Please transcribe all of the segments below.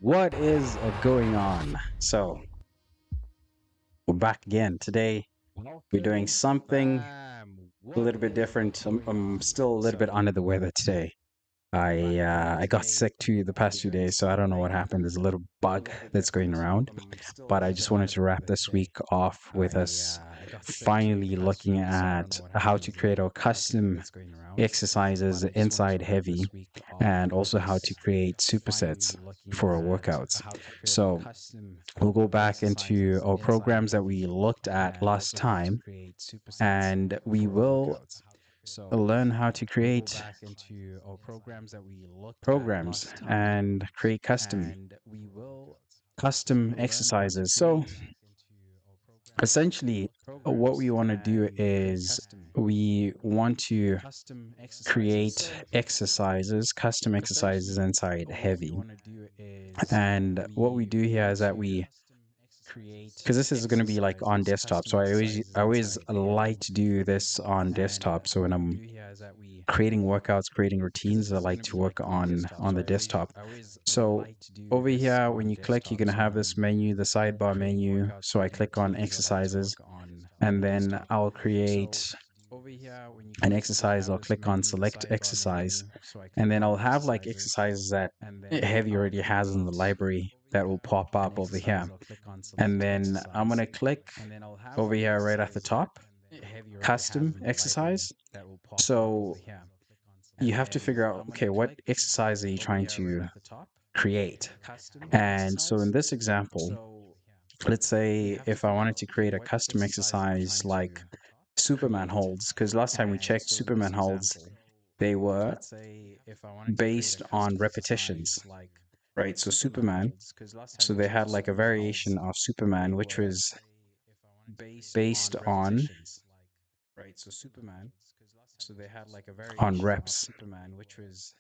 What is going on? So, we're back again. Today, we're doing Welcome, something fam. a What little bit is different. I'm, going I'm on? still a little bit So, under the weather today. we're back again I got today. sick too the past We're few doing days, so I don't know what something happened. There's a little a bug little bit that's going different. around, I'm still a but I little just bit wanted under to the wrap weather this today. week off with us I got sick too the finally past few looking days, so I don't at know what how happened. to There's a create our little bug custom that's going around, exercises but I just wanted inside to wrap Heavy, this week off and with also how us to create supersets finally looking for our at workouts. how to create our So, custom we'll go back into exercises our inside programs that we Heavy looked at and last also how to time, create supersets and we for our will workouts. So learn how to we'll go create back into our programs that we looked at programs last time and create custom and we will custom learn how to exercises. So create essentially, what we programs want to do and create is custom we want to exercises. create So exercises, custom exercises essentially, inside what we Heavy. want to do is And what we we do here want is that to we, create because this is going to be like on exercises, desktop, custom so exercises I always inside like Heavy. to do this on And desktop. So when what we I'm do here is that we, creating workouts, creating because this routines, I is going like to to be like work on desktop, on so the desktop. I always So like to do over this here, when on you click, you're desktop. gonna So when have this I'm menu, the sidebar creating menu. workouts, So I creating click on routines, I like to exercises, work on and the then desktop. I'll So create over here, when you an click, you'll exercise. have I'll this click on menu, the select sidebar exercise, menu. So I and click then I'll on have like exercises, exercises that and then Heavy I'll already has in the create library that will pop an up over exercise. here. I'll click on And select then I'm exercise, gonna click and then I'll have over like here right at the exercises that top, Heavy already has custom in the library exercise. that will pop up over So here. you And have to then figure out, I'm gonna okay, what click exercise are you over trying here right to at the top, create? custom And so in exercise. this example, So let's you say have to if I figure wanted out, to okay, create a what custom exercise are you exercise trying like to Superman create? holds, because last time we And checked so in this Superman holds, example, they were let's say if I wanted to create a based on custom repetitions, exercise like right? So Superman Superman, holds, because last time so we they had checked like a Superman variation holds, of Superman, they which were was based based on on repetitions, right? So Superman, so they had like a variation of reps. Superman, which was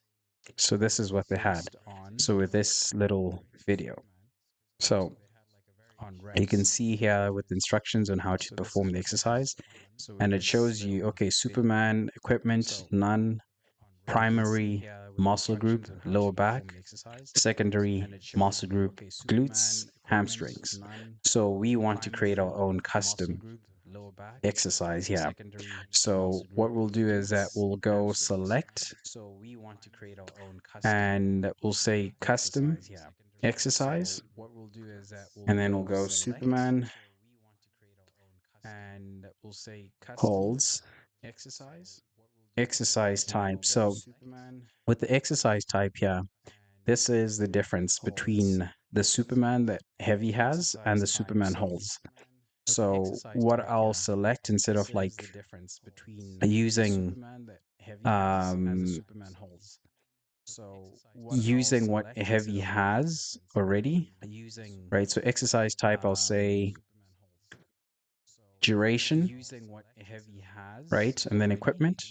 So this is what they had. based on So with this little video, so you can reps. see here with instructions on how to So this is perform the what they had. exercise, So with and it this shows you, little okay, video, Superman equipment, so none, you can see primary here with muscle group, instructions on how lower to perform back, the exercise, secondary and it shows muscle you, group, okay, glutes, Superman equipment, hamstrings. none, So we want to create our primary own muscle custom group, lower back, exercise here. secondary So muscle group, what we'll do is that glutes, we'll go hamstrings. select So we want to create our own custom and we'll say custom exercise here. exercise, So what we'll do is that we'll and then we'll go go select Superman and we'll say custom holds exercise. exercise And then type. we'll go So Superman with the exercise type here, this is the difference holds between the Superman that Heavy has and exercise the type. Superman So holds. with the So exercise what type I'll here, select instead this of is the like difference between the using Superman that Heavy has and the um Superman holds. So what I'll using what select instead Heavy of like has already, using right? So exercise type, I'll say um duration, using what Heavy has right? And then already, equipment.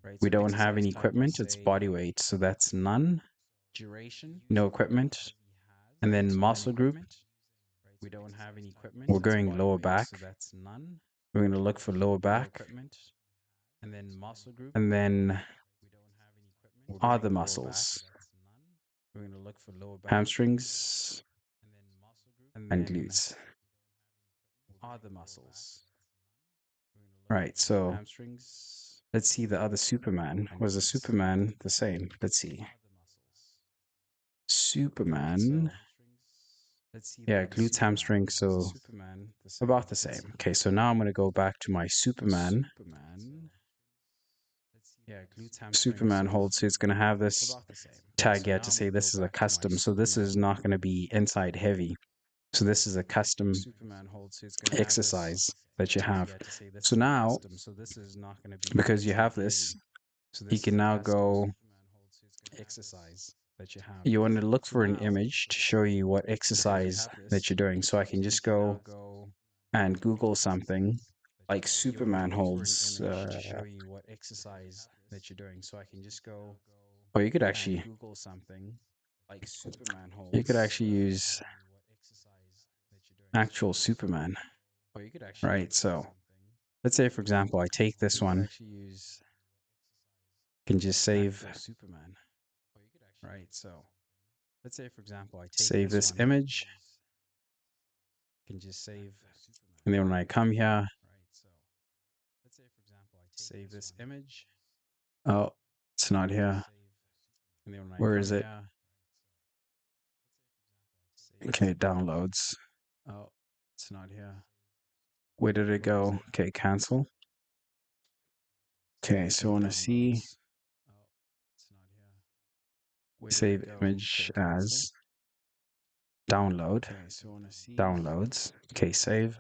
right? We So don't have exercise any type, I'll equipment, it's say body weight. So that's none, duration, no equipment. And right? then And then muscle group, equipment. We don't have any equipment, we're it's going body lower weight. back. So that's none, We're going to look for lower no back. equipment. And then muscle group, And then we're other going lower back. muscles, We're going to look for lower back. hamstrings, And and then glutes. other muscles, Right, so hamstrings let's see the other Superman. and Was the glutes. Superman the same? Let's see. Right. Superman, So let's see the yeah, other glutes, Superman. hamstrings, Was the so Superman the same? about the Let's same. see. Okay, so now I'm going to go back to my Superman. Superman. Yeah, glutes, hamstrings. Superman So holds, so it's going to have this about the same. Okay, tag so here now to I'm say gonna go this is a back to my custom. So this is Superman. not going to be inside Heavy. So this is a custom Superman holds, so it's gonna have this exercise that you tag have. here to say this So is a now, custom. So this is not gonna be because you inside have this, heavy. So you this is can a now custom go, exercise that you have. you want to look So for an now, image to show you what because you exercise have that this, you're doing. So I can you just can go now go. and Google something like You want to Superman look for an holds, image to show you what exercise that you're doing. So I can just go or and you Google something like Superman could holds. actually use actual Superman, Or you could actually right? So let's say, for example, I take this you could one, actually use can just save, actual Superman. Right. So let's say, for example, I take save this one, image, can just save, and then when I come here, right? So let's say, for example, I take save this one, image. Oh, it's not here. and then when I Where come is it? here, Okay, downloads. Oh, it's not here. Where did it go? Okay, cancel. Okay, so I want to see oh, it's not here. Where did save it go? image Okay, cancel. as download. Okay, so I want to see Downloads. Okay, save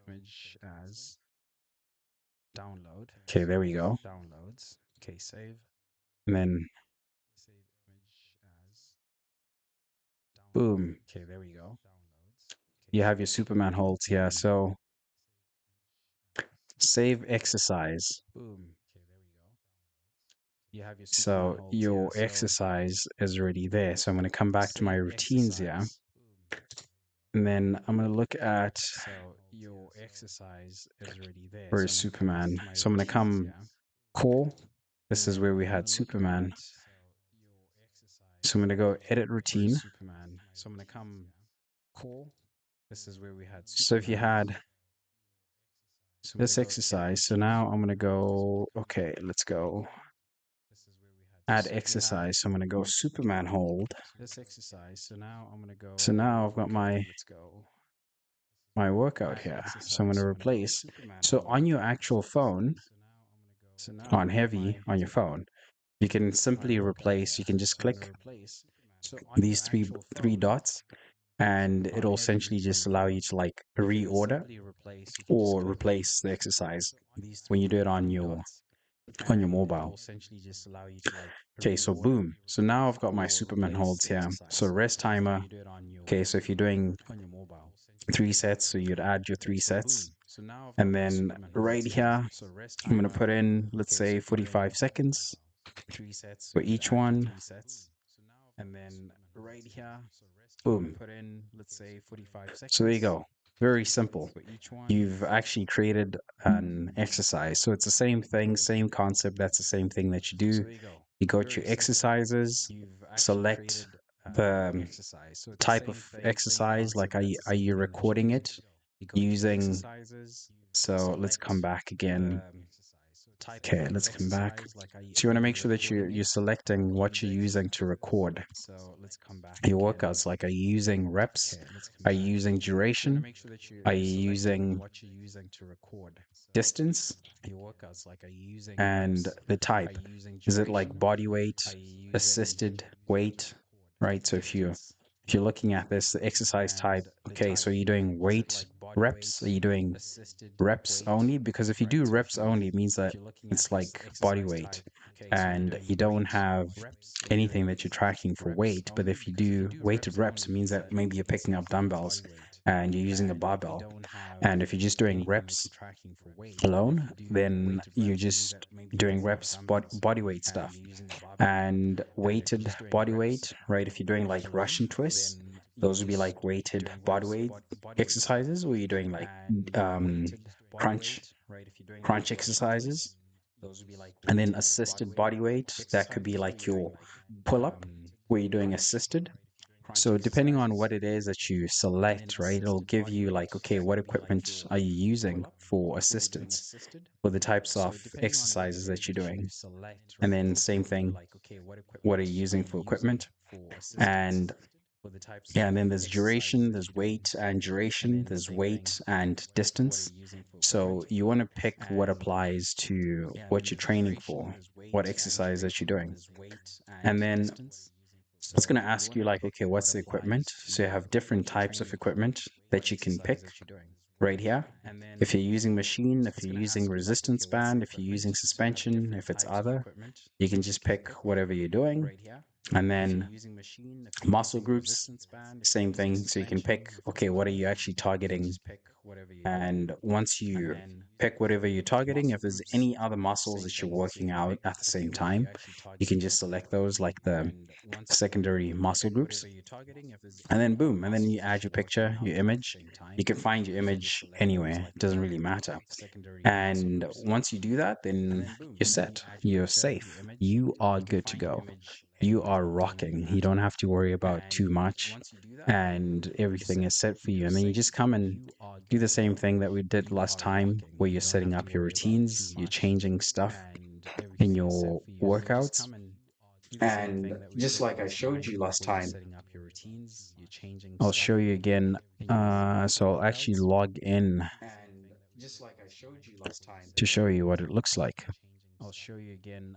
image as download. Okay, there we go. downloads. Okay, save. And then Save image as boom, okay, there we go. Downloads. you have your Superman holds here. So save exercise. Boom. Okay, there we go. You have your Superman So holds here. your So exercise is already there. So I'm going to come back to my save routines here. exercise. And then I'm going to look at So your exercise is already there. where So is I'm going to come back Superman. to my So I'm going to routines come here. core. And This is then where we I'm going had to look Superman. at your exercise. So I'm going to go edit Where is routine. Superman? So I'm going to come core. This is where we had So if you Superman. had So I'm going to this go edit exercise, so routine. now I'm going to go, okay, let's go This is where we had. add So if you had exercise. So I'm going to go Superman hold. this exercise, so now I'm going to So now go, I've got okay, my let's go workout add here. So I'm going exercise. to So I'm going to go replace. Superman So hold. on your actual phone, So now on I've got Heavy, my on your phone, you can my simply workout replace. here. You can just So I'm going click to replace. So on your these actual three phone dots, and on it'll Heavy essentially on just your allow you phone, to like you can reorder simply replace. You can just or click replace the exercise these when you do it three dots, on your and it'll mobile. essentially just allow you to like Okay, so reorder boom. So now I've got my or Superman replace holds the here. So exercise rest when timer. you do it Okay, so if you're doing on your mobile. 3 sets, so you'd add your Okay, three so sets. boom. So now I've And got my then Superman right holds here. here, So rest I'm going to timer. put in, let's Okay, so say if you're doing 45 seconds 3 sets, so for you'd each add your one. 3 sets. And then right here, I'm gonna Boom. put in, let's say, 45 So there you seconds go. Very simple. for each one. You've actually created an exercise. So it's the same thing, same concept. That's the same thing that you So do. there you go. You go to Very your simple. exercises, You've actually select created the an exercise. So it's the type of same thing, same exercise. Like, concept. That's the are same you thing that you recording do. it You go to your using? exercises, So let's come select back again. the type of Okay, let's come back. exercise. Like, So you are want to you make sure that recording you're it selecting what you're using? using to record So let's come back your again. workouts. Like, are you using reps? Okay, let's come Are you back. using So you want to duration? make sure that Are you're you selecting using what you're using to record distance? your workouts. Like, are you using And reps? the Are type? you using Is it like duration? body weight, Are you using assisted weight? Right. So distance? if you're looking at this, the exercise type, And the okay, so type? you're doing Is it weight like body reps? Are weight, you doing assisted reps weight? only? Because if you Right. do So reps only, it means if that you're looking at it's this like body exercise weight type, okay, so you're and doing you don't weight have reps. Are you anything doing that you're tracking for reps weight. But only? if you Because if you do do weighted reps reps, only, it it means means that that maybe you're it's picking like up body dumbbells weight, and you're using a and you barbell. don't have And if you're just doing anything that reps you're tracking for weight. But if alone, you do then weighted you're reps, it means that just maybe you're doing picking up reps, dumbbells body weight and stuff. you're using a barbell. And And if you're weighted just doing body reps weight, right? If you're doing like alone, Russian twists, then you're those would be just like weighted doing body reps, weight body weight. exercises, or you're doing like And weighted body crunch weight, right? If you're doing like crunch Russian twists, exercises. those would be like And then weighted assisted body body weight, that could be exercises where like you're your doing pull up, um, where you're doing crunch assisted. crunch So depending on exercises. what it is that you And then select, right, it'll assisted give body you weight, like, okay, that what could be like equipment your are you using pull up for where you're doing assistance assisted. for the types of So depending on what it exercises is that you're that you doing. select, And right, then it'll same give you thing, like, okay, what what are equipment you are using you for using equipment? for assistance And for the types yeah, of and then there's exercises duration, that there's you're doing. weight and And duration, then there's same thing, weight and what are distance. you using for So equipment? you want to pick what And applies to yeah, and then what you're there's training duration, for, there's what weight and exercise that you're duration, doing. there's weight And and then distance. it's going So to you ask want you to like, pick okay, what what's the equipment? applies So you to have different what you're types of training for, equipment what that you can exercise pick that you're doing. right here. And then If you're using machine, if it's you're going to using ask you like, okay, resistance what's the band, if you're using equipment? So you have suspension, different if it's types of other, equipment you can that you just can pick pick whatever you're doing. right here. And If you're then using machine, if you're muscle using groups, resistance band, if you're same using thing. So you can suspension, pick, if it's okay, what are other, you actually you can targeting? just pick whatever you're doing. And once And you then pick whatever you're targeting, muscle if there's groups, any other muscles same that you're thing. So you working can out pick, at the okay, same what are you time, actually you can targeting? just select those like the And once you secondary muscle pick groups. whatever you're targeting, if there's And then any other boom, and then you muscles that add you're your working picture, out your at the image. same You time, can find your you can just image select those anywhere. like It doesn't the really matter. secondary muscle And groups. once you do that, And then then boom, you're and then you set. add your You're picture, your safe. image. You are You can good to find your go. image you are rocking. You don't have to worry about too much, and everything is set for you. And then you just come and do the same thing that we did last time, where you're setting up your routines, you're changing stuff in your workouts. And just like I showed you last time, I'll show you again. So I'll actually log in to show you what it looks like. I'll show you again.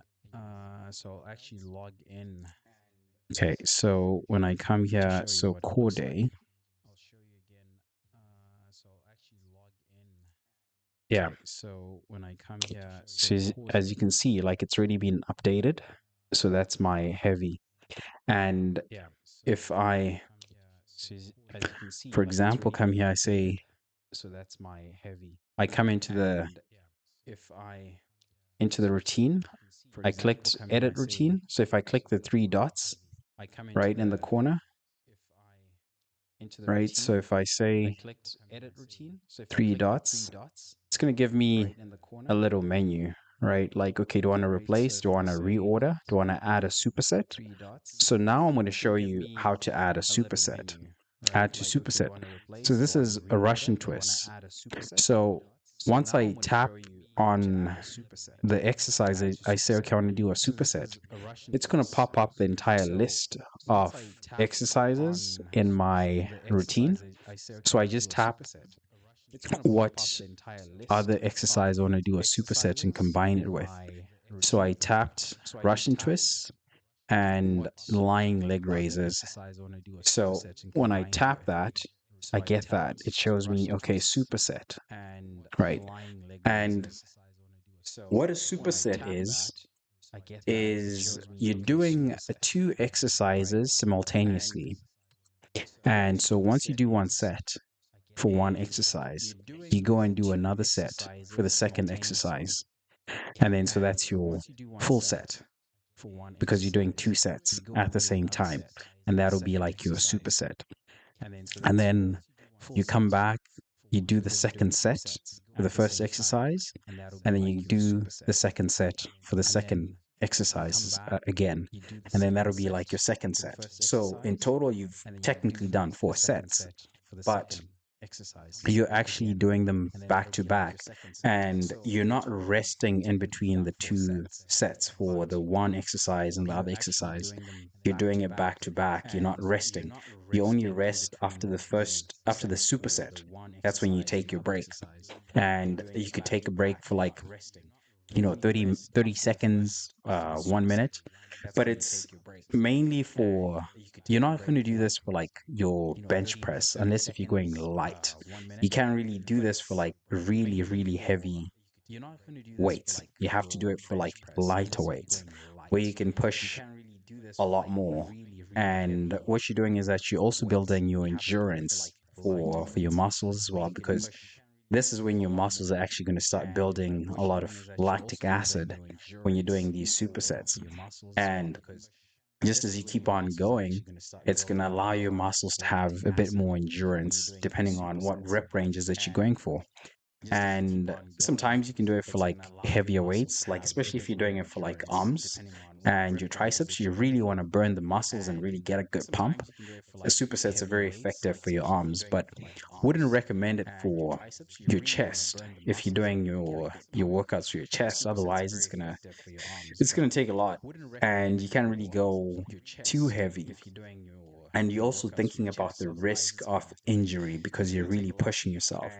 So I'll actually log in. Okay, so when I come here, so core day. I'll show you again. So I'll actually log in. Yeah. So when I come here, so as you can see, like it's already been updated. So that's my heavy. And if I, for example, come here, I say, so that's my heavy. I come into the, if I, into the routine, I clicked edit routine. So if I click the three dots right in the corner, right? So if I say three dots, it's going to give me a little menu, right? Like, okay, do I want to replace? Do I want to reorder? Do I want to add a superset? So now I'm going to show you how to add a superset. Add to superset. So this is a Russian twist. So once I tap on the exercise, I say, okay, I want to do a superset. It's going to pop up the entire list of exercises in my routine. So I just tap what other exercise I want to do a superset and combine it with. So I tapped Russian twists and lying leg raises. So when I tap that, I get that. It shows me, okay, superset, right? And what a superset is you're doing two exercises simultaneously. And so once you do one set for one exercise, you go and do another set for the second exercise. And then so that's your full set because you're doing two sets at the same time. And that'll be like your superset. And then you come back, you do the second set for the first exercise, and then you do the second set for the second exercise again. And then that'll be like your second set. So in total, you've technically done four sets, but you're actually doing them back to back, and you're not resting in between the two sets for the one exercise and the other exercise. You're doing it back to back. You're not resting. You only rest after after the superset. That's when you take your break. And you could take a break for like, 30 seconds, 1 minute, but it's mainly for, you're not going to do this for like your bench press unless if you're going light. You can't really do this for like really, really heavy weights. You have to do it for like lighter weights where you can push a lot more. And what you're doing is that you're also building your endurance for your muscles as well, because this is when your muscles are actually going to start building a lot of lactic acid when you're doing these supersets. And just as you keep on going, it's going to allow your muscles to have a bit more endurance depending on what rep ranges that you're going for. And sometimes you can do it for like heavier weights, like especially if you're doing it for like arms and your triceps, you really want to burn the muscles and really get a good pump. The supersets are very effective for your arms, but wouldn't recommend it for your chest if you're doing your workouts for your chest. Otherwise, it's gonna take a lot, and you can't really go too heavy. And you're also thinking about the risk of injury because you're really pushing yourself.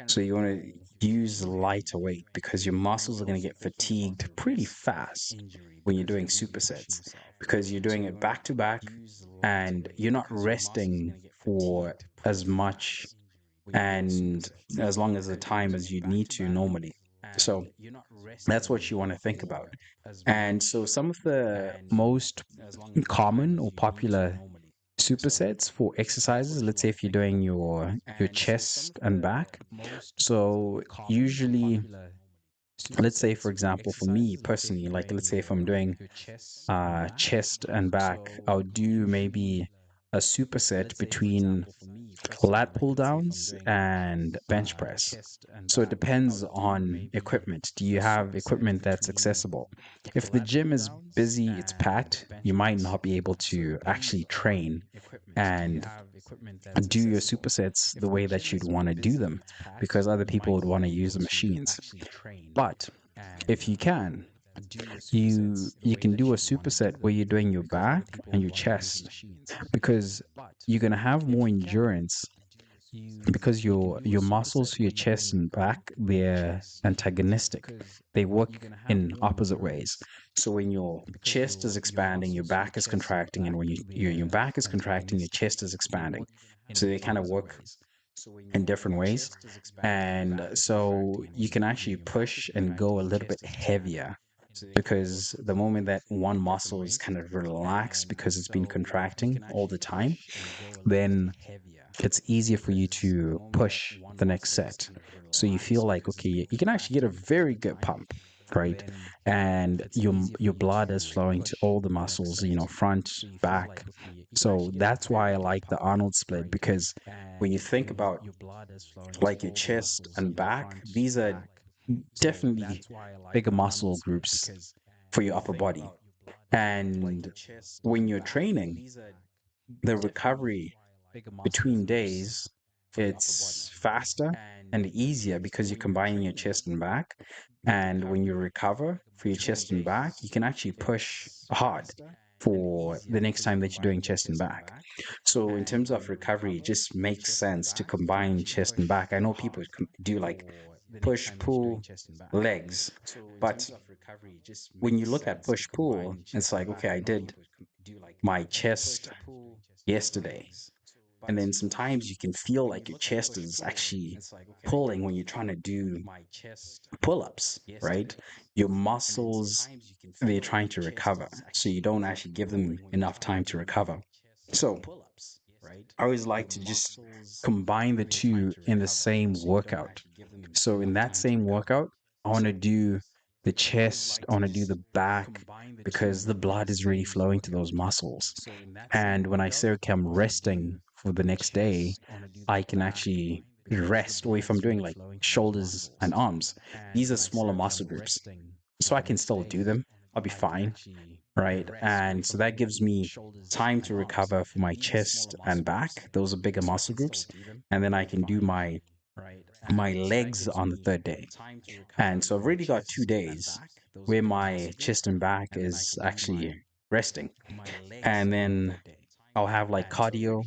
So you want to use lighter weight because your muscles are going to get fatigued pretty fast when you're doing supersets because you're doing it back to back and you're not resting for as much and as long as the time as you need to normally. So that's what you want to think about. And so some of the most common or popular supersets for exercises, let's say if you're doing your chest and back. So usually, let's say for example, for me personally, like let's say if I'm doing chest and back, I'll do maybe a superset between lat pull downs, and bench press. So it depends on equipment. Do you have equipment that's accessible? If the gym is busy, it's packed, you might not be able to actually train and do your supersets the way that you'd want to do them because other people would want to use the machines. But if you can, you can do a superset where you're doing your back and your chest because you're going to have more endurance because your muscles for your chest and back, they're antagonistic. They work in opposite ways. So when your chest is expanding, your back is contracting, and when your back is contracting, your chest is expanding. So they kind of work in different ways. And so you can actually push and go a little bit heavier because the moment that one muscle is kind of relaxed because it's been contracting all the time, then it's easier for you to push the next set. So you feel like, okay, you can actually get a very good pump, right? And your blood is flowing to all the muscles, front, back. So that's why I like the Arnold split because when you think about like your chest and back, these are definitely bigger muscle groups for your upper body. And when you're training, the recovery between days, it's faster and easier because you're combining your chest and back. And when you recover for your chest and back, you can actually push hard for the next time that you're doing chest and back. So, in terms of recovery, it just makes sense to combine chest and back. I know people do like push, pull, legs, but when you look at push, pull, it's like, okay, I did my chest yesterday. And then sometimes you can feel like your chest is actually pulling when you're trying to do pull ups, right? Your muscles, they're trying to recover. So you don't actually give them enough time to recover. So I always like to just combine the two in the same workout. So in that same workout, I want to do the chest, I want to do the back because the blood is really flowing to those muscles. And when I say, okay, I'm resting for the next day, I can actually rest. Or if I'm doing like shoulders and arms, these are smaller muscle groups. So I can still do them. I'll be fine. Right. And so that gives me time to recover for my chest and back. Those are bigger muscle groups. And then I can do my legs on the third day. And so I've already got 2 days where my chest and back is actually resting. And then I'll have like cardio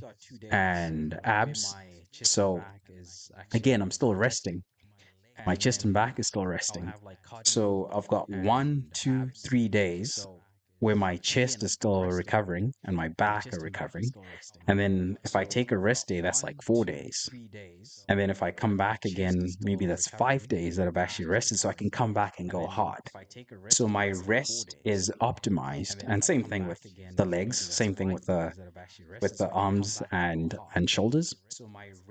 and abs. So again, I'm still resting. My chest and back is still resting. So I've got 1, 2, 3 days where my chest is still recovering and my back are recovering. And then if I take a rest day, that's like 4 days. And then if I come back again, maybe that's 5 days that I've actually rested, so I can come back and go hard. So my rest is optimized, and same thing with the legs, same thing with the arms and shoulders.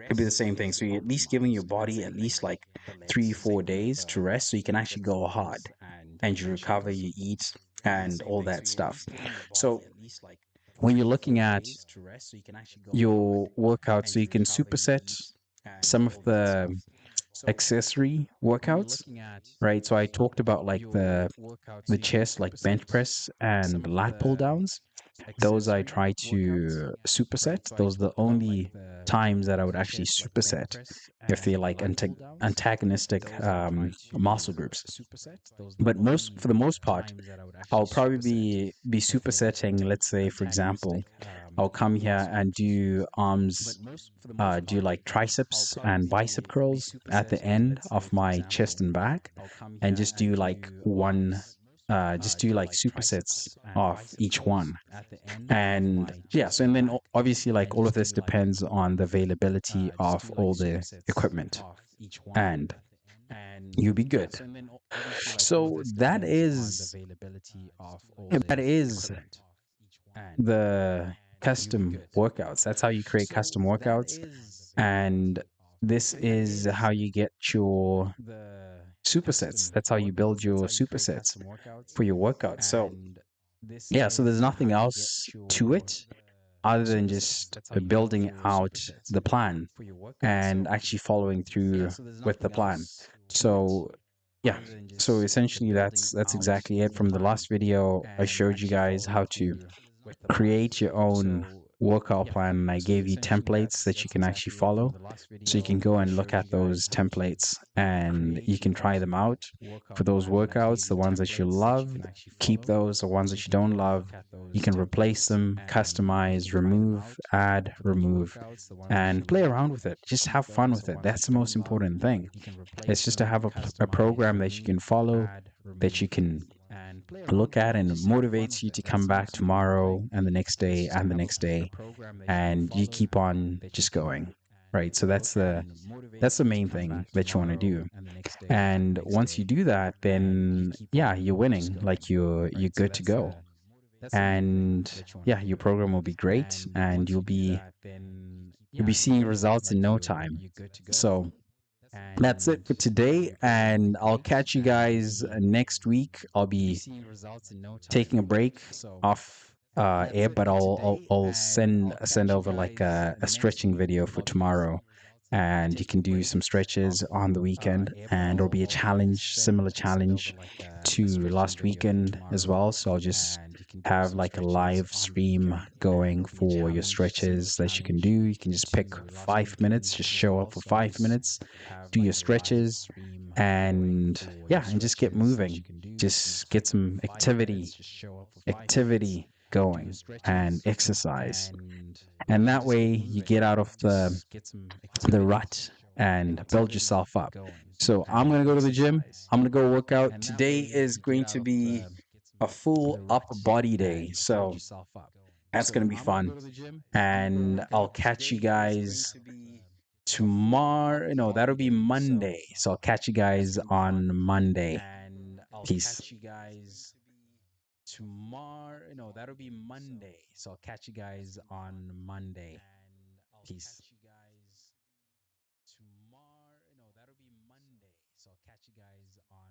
It'd be the same thing. So you're at least giving your body at least like 3, 4 days to rest, so you can actually go hard and you recover, you eat, and all that stuff. So when you're looking at your workout, so you can superset some of the accessory workouts, right? So I talked about like the chest, like bench press and lat pull downs. Those I try to superset. Those are the only times that I would actually superset if they're like antagonistic muscle groups. But for the most part, I'll probably be supersetting. Let's say, for example, I'll come here and do arms, do like triceps and bicep curls at the end of my chest and back, and just do like just do like supersets of each one. And yeah, so and then obviously like all of this depends on the availability of all the equipment, and you'll be good. So that is the custom workouts. That's how you create custom workouts. And this is how you get your supersets. That's how you build your supersets for your workouts. So, yeah, so there's nothing else to it. other than just building out the plan and actually following through with the plan. So yeah, so essentially that's exactly it. From the last video, I showed you guys how to create your own workout plan, and I gave you templates that you can actually follow. So you can go and look at those templates and you can try them out for those workouts. The ones that you love, keep those. The ones that you don't love, you can replace them, customize, remove, add, remove, and play around with it. Just have fun with it. That's the most important thing. It's just to have a program that you can follow, that you can look at, and it motivates you to come back tomorrow and the next day and the next day, and you keep on just going, right? So that's the main thing that you want to do. And once you do that, then yeah, you're winning. Like you're good to go. And yeah, your program will be great, and you'll be seeing results in no time. So that's it for today, and I'll catch you guys next week. I'll be taking a break off air, but I'll send over like a stretching video for tomorrow, and you can do some stretches on the weekend, and there'll be a challenge, similar challenge to last weekend as well. So I'll just have like a live stream going for your stretches that you can do. You can just pick 5 minutes, just show up for 5 minutes, do your stretches, and yeah, and just get moving. Just get some activity going and exercise. And that way you get out of the rut and build yourself up. So I'm going to go to the gym. I'm going to go work out. Today is going to be a full upper body day. So that's going to be fun. And I'll catch you guys tomorrow. No, that'll be Monday. So I'll catch you guys on Monday. Peace. Tomorrow, no, that'll be Monday. So I'll catch you guys on Monday. Peace. Tomorrow, no, that'll be Monday. So I'll catch you guys on